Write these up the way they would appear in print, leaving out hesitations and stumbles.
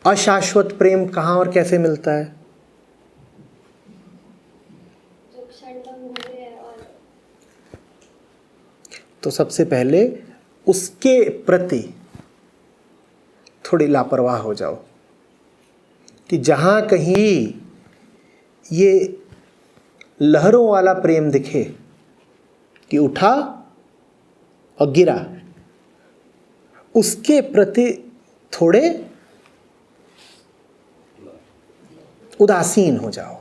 अशाश्वत प्रेम कहाँ और कैसे मिलता है? जो क्षणभंगुर है। और तो सबसे पहले उसके प्रति थोड़ी लापरवाह हो जाओ कि जहाँ कहीं ये लहरों वाला प्रेम दिखे कि उठा और गिरा, उसके प्रति थोड़े उदासीन हो जाओ।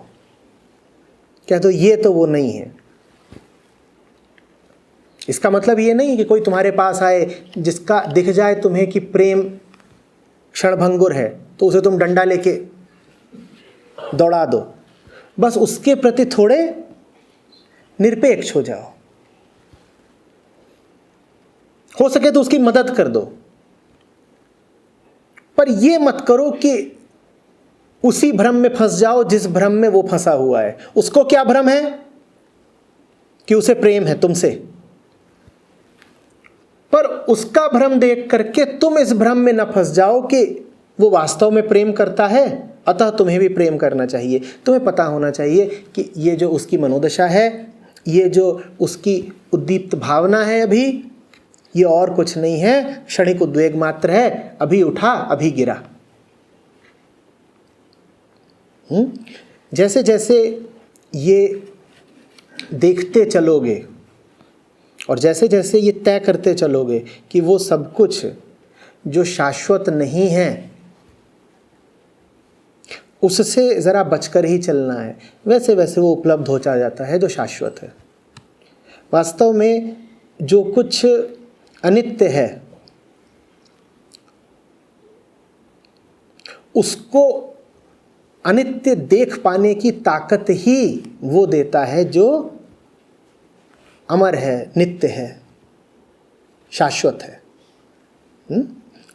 क्या तो ये तो वो नहीं है। इसका मतलब ये नहीं कि कोई तुम्हारे पास आए जिसका दिख जाए तुम्हें कि प्रेम क्षणभंगुर है तो उसे तुम डंडा लेके दौड़ा दो। बस उसके प्रति थोड़े निरपेक्ष हो जाओ। हो सके तो उसकी मदद कर दो, पर यह मत करो कि उसी भ्रम में फंस जाओ जिस भ्रम में वो फंसा हुआ है। उसको क्या भ्रम है कि उसे प्रेम है तुमसे, पर उसका भ्रम देख करके तुम इस भ्रम में न फंस जाओ कि वो वास्तव में प्रेम करता है, अतः तुम्हें भी प्रेम करना चाहिए। तुम्हें पता होना चाहिए कि ये जो उसकी मनोदशा है, ये जो उसकी उद्दीप्त भावना है अभी, ये और कुछ नहीं है, क्षणिक उद्वेग मात्र है। अभी उठा अभी गिरा। जैसे जैसे ये देखते चलोगे और जैसे जैसे ये तय करते चलोगे कि वो सब कुछ जो शाश्वत नहीं है उससे ज़रा बचकर ही चलना है, वैसे वैसे वो उपलब्ध हो जाता है जो शाश्वत है। वास्तव में जो कुछ अनित्य है उसको अनित्य देख पाने की ताकत ही वो देता है जो अमर है, नित्य है, शाश्वत है।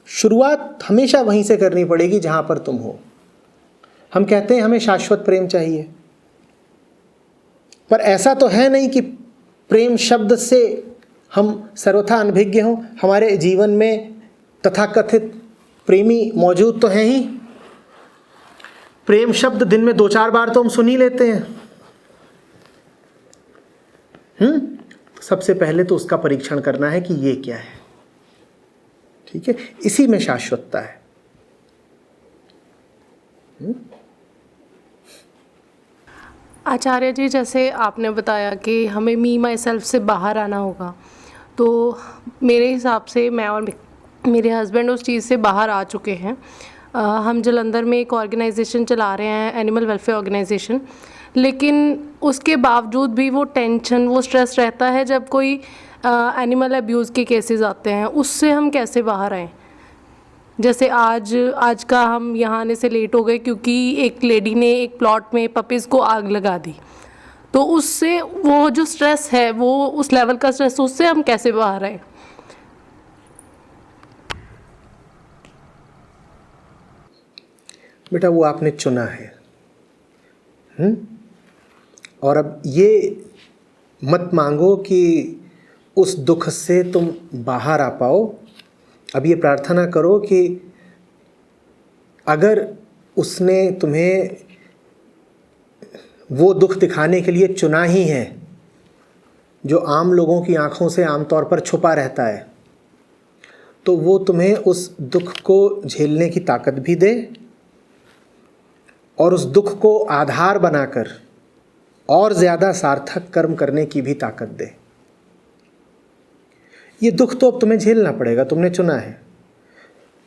शुरुआत हमेशा वहीं से करनी पड़ेगी जहां पर तुम हो। हम कहते हैं हमें शाश्वत प्रेम चाहिए, पर ऐसा तो है नहीं कि प्रेम शब्द से हम सर्वथा अनभिज्ञ हों। हमारे जीवन में तथाकथित प्रेमी मौजूद तो हैं ही। प्रेम शब्द दिन में 2-4 बार तो हम सुन ही लेते हैं। सबसे पहले तो उसका परीक्षण करना है कि ये क्या है। ठीक है, इसी में शाश्वतता है। आचार्य जी, जैसे आपने बताया कि हमें मी माई सेल्फ से बाहर आना होगा, तो मेरे हिसाब से मैं और मेरे हस्बैंड उस चीज़ से बाहर आ चुके हैं। हम जालंधर में एक ऑर्गेनाइजेशन चला रहे हैं, एनिमल वेलफेयर ऑर्गेनाइजेशन, लेकिन उसके बावजूद भी वो टेंशन, वो स्ट्रेस रहता है जब कोई एनिमल अब्यूज़ के केसेस आते हैं। उससे हम कैसे बाहर आएँ? जैसे आज का हम यहाँ आने से लेट हो गए क्योंकि एक लेडी ने एक प्लॉट में पपीज़ को आग लगा दी। तो उससे वो जो स्ट्रेस है, वो उस लेवल का स्ट्रेस, उससे हम कैसे बाहर आए? बेटा वो आपने चुना है। और अब ये मत मांगो कि उस दुख से तुम बाहर आ पाओ। अब ये प्रार्थना करो कि अगर उसने तुम्हें वो दुख दिखाने के लिए चुना ही है जो आम लोगों की आंखों से आमतौर पर छुपा रहता है, तो वो तुम्हें उस दुख को झेलने की ताकत भी दे और उस दुख को आधार बनाकर और ज़्यादा सार्थक कर्म करने की भी ताकत दे। ये दुख तो अब तुम्हें झेलना पड़ेगा, तुमने चुना है।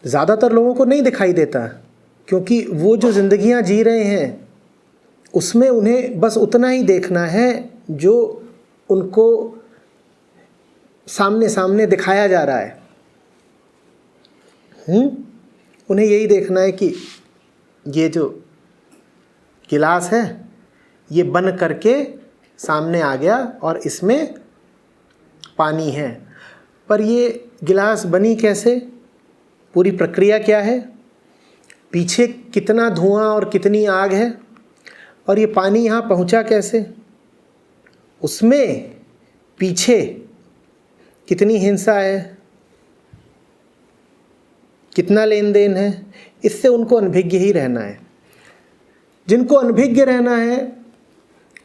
ज़्यादातर लोगों को नहीं दिखाई देता क्योंकि वो जो ज़िंदगियां जी रहे हैं उसमें उन्हें बस उतना ही देखना है जो उनको सामने सामने दिखाया जा रहा है। उन्हें यही देखना है कि ये जो गिलास है ये बन करके सामने आ गया और इसमें पानी है, पर ये गिलास बनी कैसे, पूरी प्रक्रिया क्या है, पीछे कितना धुआं और कितनी आग है, और ये पानी यहाँ पहुँचा कैसे, उसमें पीछे कितनी हिंसा है, कितना लेन देन है, इससे उनको अनभिज्ञ ही रहना है। जिनको अनभिज्ञ रहना है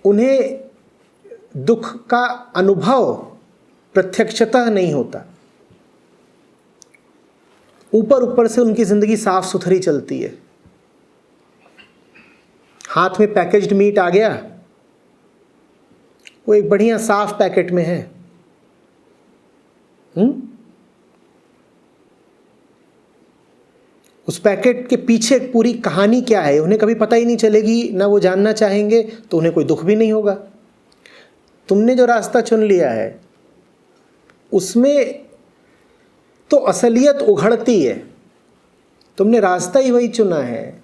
उन्हें दुख का अनुभव प्रत्यक्षतः नहीं होता। ऊपर ऊपर से उनकी ज़िंदगी साफ सुथरी चलती है। हाथ में पैकेज्ड मीट आ गया, वो एक बढ़िया साफ पैकेट में है। उस पैकेट के पीछे पूरी कहानी क्या है उन्हें कभी पता ही नहीं चलेगी, ना वो जानना चाहेंगे, तो उन्हें कोई दुख भी नहीं होगा। तुमने जो रास्ता चुन लिया है उसमें तो असलियत उघड़ती है। तुमने रास्ता ही वही चुना है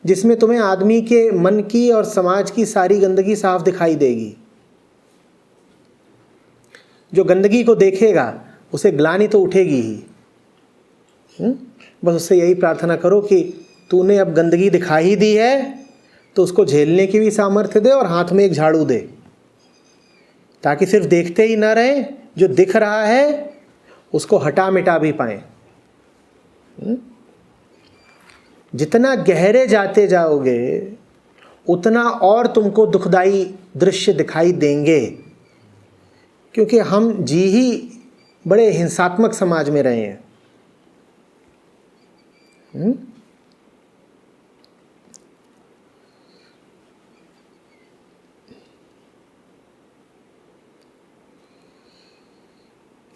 जिसमें तुम्हें आदमी के मन की और समाज की सारी गंदगी साफ दिखाई देगी। जो गंदगी को देखेगा उसे ग्लानि तो उठेगी ही। बस उससे यही प्रार्थना करो कि तूने अब गंदगी दिखा ही दी है तो उसको झेलने की भी सामर्थ्य दे और हाथ में एक झाड़ू दे, ताकि सिर्फ देखते ही ना रहे, जो दिख रहा है उसको हटा मिटा भी पाएं। जितना गहरे जाते जाओगे उतना और तुमको दुखदाई दृश्य दिखाई देंगे, क्योंकि हम जी ही बड़े हिंसात्मक समाज में रहे हैं।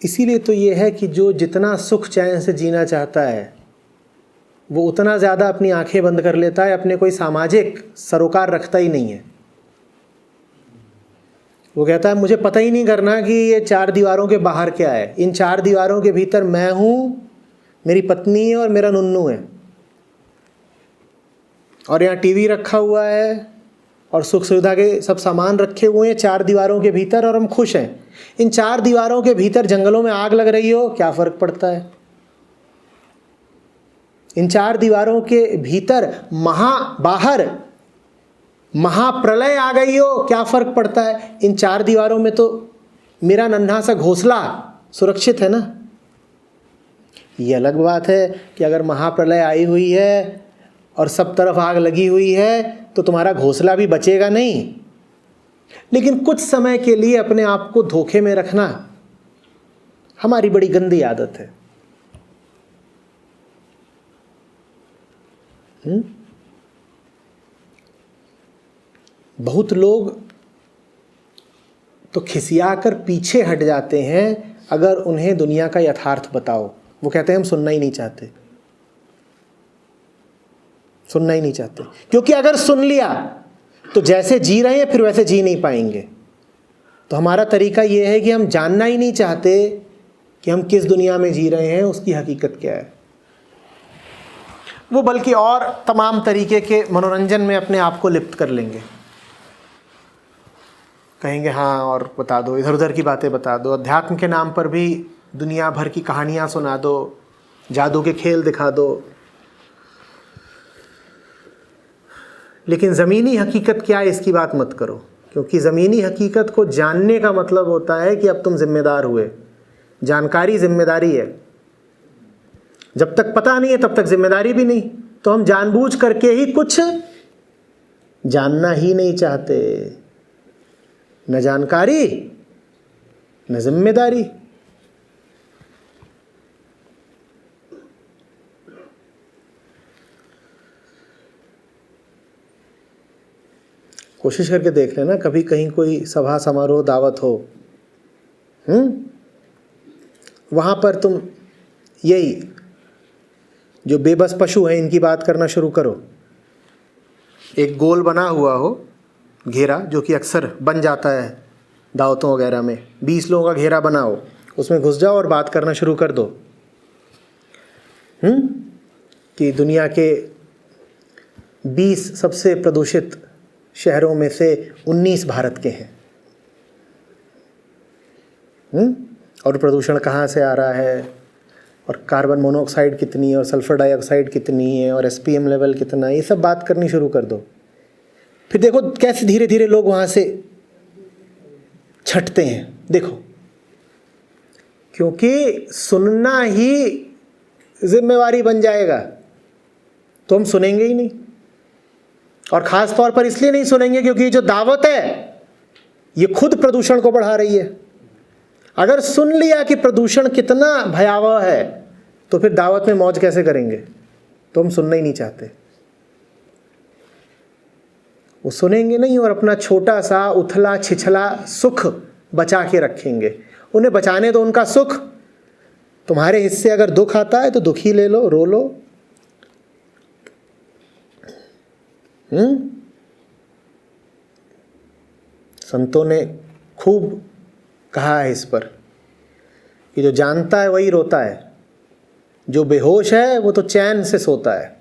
इसीलिए तो ये है कि जो जितना सुख चैन से जीना चाहता है वो उतना ज़्यादा अपनी आंखें बंद कर लेता है, अपने कोई सामाजिक सरोकार रखता ही नहीं है। वो कहता है मुझे पता ही नहीं करना कि ये चार दीवारों के बाहर क्या है, इन चार दीवारों के भीतर मैं हूँ, मेरी पत्नी है और मेरा नुन्नू है, और यहाँ टीवी रखा हुआ है और सुख सुविधा के सब सामान रखे हुए हैं चार दीवारों के भीतर, और हम खुश हैं। इन चार दीवारों के भीतर जंगलों में आग लग रही हो, क्या फ़र्क पड़ता है? इन चार दीवारों के भीतर बाहर महाप्रलय आ गई हो, क्या फ़र्क पड़ता है? इन चार दीवारों में तो मेरा नन्हा सा घोंसला सुरक्षित है ना। ये अलग बात है कि अगर महाप्रलय आई हुई है और सब तरफ आग लगी हुई है तो तुम्हारा घोंसला भी बचेगा नहीं। लेकिन कुछ समय के लिए अपने आप को धोखे में रखना हमारी बड़ी गंदी आदत है। बहुत लोग तो खिसियाकर पीछे हट जाते हैं अगर उन्हें दुनिया का यथार्थ बताओ। वो कहते हैं हम सुनना ही नहीं चाहते, सुनना ही नहीं चाहते, क्योंकि अगर सुन लिया तो जैसे जी रहे हैं फिर वैसे जी नहीं पाएंगे। तो हमारा तरीका ये है कि हम जानना ही नहीं चाहते कि हम किस दुनिया में जी रहे हैं, उसकी हकीकत क्या है। वो बल्कि और तमाम तरीके के मनोरंजन में अपने आप को लिप्त कर लेंगे। कहेंगे हाँ और बता दो, इधर उधर की बातें बता दो, अध्यात्म के नाम पर भी दुनिया भर की कहानियाँ सुना दो, जादू के खेल दिखा दो। लेकिन ज़मीनी हकीकत क्या है इसकी बात मत करो, क्योंकि ज़मीनी हकीकत को जानने का मतलब होता है कि अब तुम जिम्मेदार हुए। जानकारी जिम्मेदारी है, जब तक पता नहीं है तब तक जिम्मेदारी भी नहीं। तो हम जानबूझ करके ही कुछ जानना ही नहीं चाहते, न जानकारी न जिम्मेदारी। कोशिश करके देख लेना, कभी कहीं कोई सभा समारोह दावत हो, वहाँ पर तुम यही जो बेबस पशु हैं इनकी बात करना शुरू करो। एक गोल बना हुआ हो घेरा, जो कि अक्सर बन जाता है दावतों वगैरह में, 20 लोगों का घेरा बनाओ, उसमें घुस जाओ और बात करना शुरू कर दो कि दुनिया के 20 सबसे प्रदूषित शहरों में से 19 भारत के हैं। और प्रदूषण कहाँ से आ रहा है, और कार्बन मोनोऑक्साइड कितनी है, और सल्फर डाइऑक्साइड कितनी है, और SPM लेवल कितना है, ये सब बात करनी शुरू कर दो। फिर देखो कैसे धीरे धीरे लोग वहाँ से छटते हैं। देखो, क्योंकि सुनना ही जिम्मेवारी बन जाएगा। तो हम सुनेंगे ही नहीं। और ख़ास तौर पर इसलिए नहीं सुनेंगे क्योंकि ये जो दावत है ये खुद प्रदूषण को बढ़ा रही है। अगर सुन लिया कि प्रदूषण कितना भयावह है तो फिर दावत में मौज कैसे करेंगे? तो हम सुनना ही नहीं चाहते। वो सुनेंगे नहीं और अपना छोटा सा उथला छिछला सुख बचा के रखेंगे। उन्हें बचाने दो उनका सुख। तुम्हारे हिस्से अगर दुख आता है तो दुख ही ले लो, रो लो। संतों ने खूब कहा है इस पर कि जो जानता है वही रोता है, जो बेहोश है वो तो चैन से सोता है।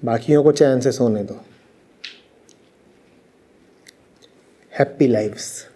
बाकियों को चैन से सोने दो। Happy lives.